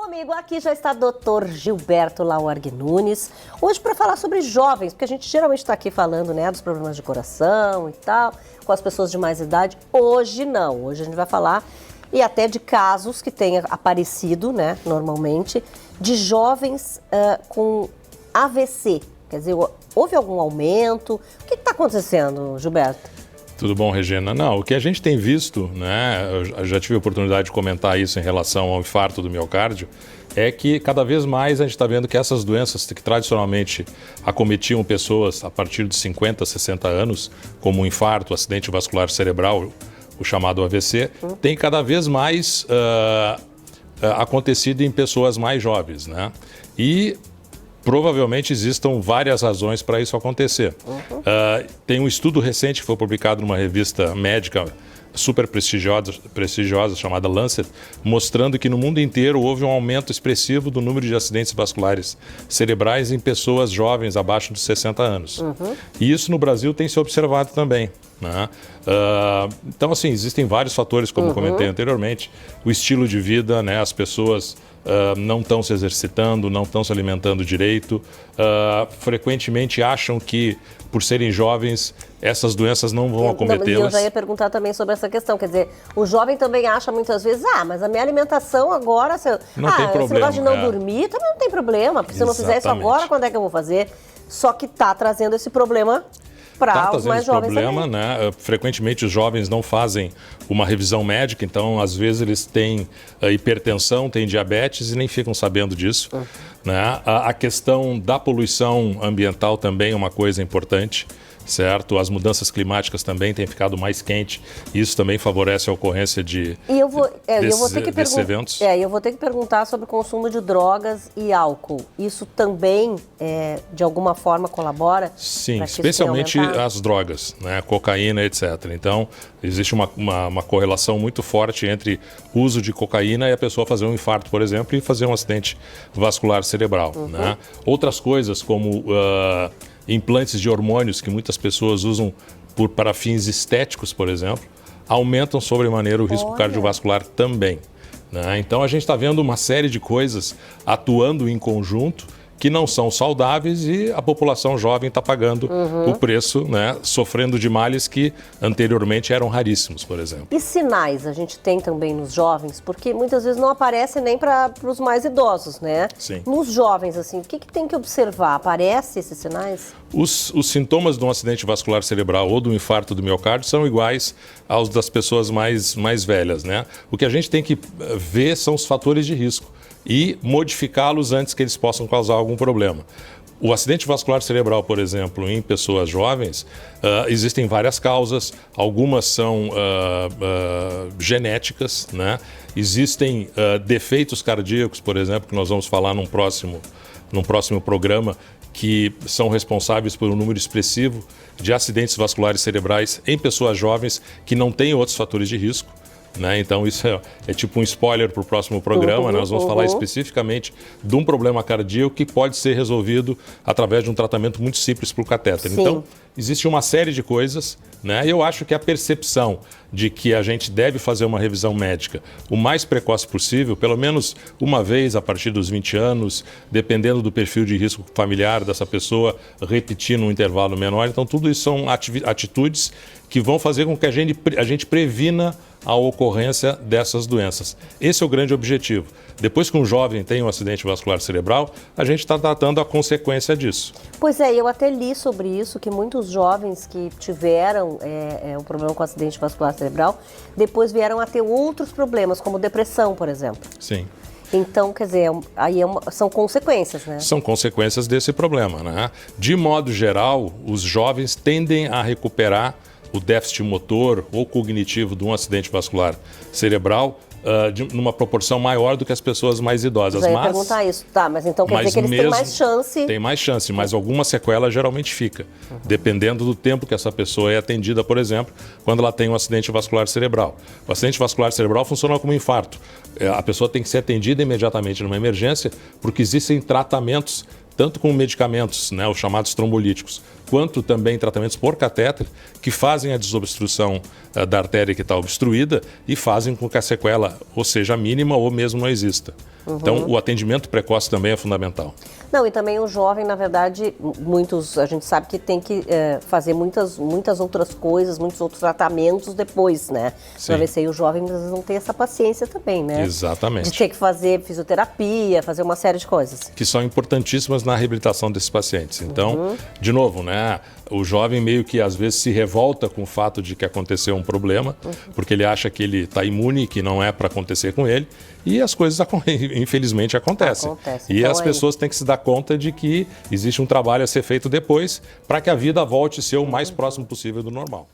Comigo aqui já está Dr. Gilberto Laorgue Nunes, hoje para falar sobre jovens, porque a gente geralmente está aqui falando, né, dos problemas de coração e tal, com as pessoas de mais idade. Hoje não, hoje a gente vai falar e até de casos que têm aparecido, né, normalmente, de jovens com AVC. Quer dizer, houve algum aumento? O que está acontecendo, Gilberto? Tudo bom, Regina? Não, o que a gente tem visto, né, eu já tive a oportunidade de comentar isso em relação ao infarto do miocárdio, é que cada vez mais a gente está vendo que essas doenças que tradicionalmente acometiam pessoas a partir de 50, 60 anos, como o infarto, o acidente vascular cerebral, o chamado AVC, tem cada vez mais acontecido em pessoas mais jovens, né? E provavelmente existam várias razões para isso acontecer. Tem um estudo recente que foi publicado numa revista médica super prestigiosa chamada Lancet, mostrando que no mundo inteiro houve um aumento expressivo do número de acidentes vasculares cerebrais em pessoas jovens abaixo de 60 anos. E isso no Brasil tem se observado também, né? Então, assim, existem vários fatores, como comentei anteriormente, o estilo de vida, né? As pessoas não estão se exercitando, não estão se alimentando direito, frequentemente acham que, por serem jovens, essas doenças não vão acometê-las. Eu já ia perguntar também sobre essa questão, quer dizer, o jovem também acha muitas vezes, mas a minha alimentação agora, não tem problema, esse negócio de não dormir também não tem problema, porque se eu não fizer isso agora, quando é que eu vou fazer? Só que está trazendo esse problema para os mais jovens problema, né? Frequentemente os jovens não fazem uma revisão médica, então às vezes eles têm hipertensão, têm diabetes e nem ficam sabendo disso, né? A questão da poluição ambiental também é uma coisa importante, certo? As mudanças climáticas também têm ficado mais quente, isso também favorece a ocorrência de desses eventos. Eu vou ter que perguntar sobre o consumo de drogas e álcool. Isso também, de alguma forma, colabora? Sim, especialmente as drogas, né? Cocaína, etc. Então, existe uma correlação muito forte entre o uso de cocaína e a pessoa fazer um infarto, por exemplo, e fazer um acidente vascular cerebral, né? Outras coisas como implantes de hormônios que muitas pessoas usam para fins estéticos, por exemplo, aumentam sobremaneira o risco cardiovascular também, né? Então a gente está vendo uma série de coisas atuando em conjunto que não são saudáveis e a população jovem está pagando o preço, né, sofrendo de males que anteriormente eram raríssimos, por exemplo. E sinais a gente tem também nos jovens, porque muitas vezes não aparecem nem para os mais idosos, né? Sim. Nos jovens, assim, o que tem que observar? Aparecem esses sinais? Os sintomas de um acidente vascular cerebral ou do infarto do miocárdio são iguais aos das pessoas mais velhas, né? O que a gente tem que ver são os fatores de risco e modificá-los antes que eles possam causar algum problema. O acidente vascular cerebral, por exemplo, em pessoas jovens, existem várias causas, algumas são genéticas, né? Existem defeitos cardíacos, por exemplo, que nós vamos falar num próximo programa, que são responsáveis por um número expressivo de acidentes vasculares cerebrais em pessoas jovens que não têm outros fatores de risco, né? Então isso é tipo um spoiler para o próximo programa. Nós vamos falar especificamente de um problema cardíaco que pode ser resolvido através de um tratamento muito simples para o catéter. Sim. Então existe uma série de coisas, né? Eu acho que a percepção de que a gente deve fazer uma revisão médica o mais precoce possível, pelo menos uma vez a partir dos 20 anos, dependendo do perfil de risco familiar dessa pessoa, repetir num intervalo menor. Então tudo isso são atitudes que vão fazer com que a gente previna a ocorrência dessas doenças. Esse é o grande objetivo. Depois que um jovem tem um acidente vascular cerebral, a gente está tratando a consequência disso. Pois é, eu até li sobre isso, que muitos jovens que tiveram um problema com acidente vascular cerebral, depois vieram a ter outros problemas, como depressão, por exemplo. Sim. Então, quer dizer, aí são consequências, né? São consequências desse problema, né? De modo geral, os jovens tendem a recuperar o déficit motor ou cognitivo de um acidente vascular cerebral numa proporção maior do que as pessoas mais idosas. Eu ia perguntar isso. Tá, mas então quer dizer que eles têm mais chance... Tem mais chance, mas alguma sequela geralmente fica, dependendo do tempo que essa pessoa é atendida, por exemplo, quando ela tem um acidente vascular cerebral. O acidente vascular cerebral funciona como um infarto. A pessoa tem que ser atendida imediatamente numa emergência, porque existem tratamentos, tanto com medicamentos, né, os chamados trombolíticos, quanto também tratamentos por catéter, que fazem a desobstrução da artéria que está obstruída e fazem com que a sequela ou seja mínima ou mesmo não exista. Então, o atendimento precoce também é fundamental. Não, e também o jovem, na verdade, a gente sabe que tem que fazer muitas outras coisas, muitos outros tratamentos depois, né? Para ver se aí o jovem às vezes não tem essa paciência também, né? Exatamente. De ter que fazer fisioterapia, fazer uma série de coisas. Que são importantíssimas na reabilitação desses pacientes. Então, de novo, né? O jovem meio que às vezes se revolta com o fato de que aconteceu um problema, porque ele acha que ele está imune, que não é para acontecer com ele, e as coisas infelizmente acontecem. E então, as pessoas têm que se dar conta de que existe um trabalho a ser feito depois para que a vida volte a ser o mais próximo possível do normal.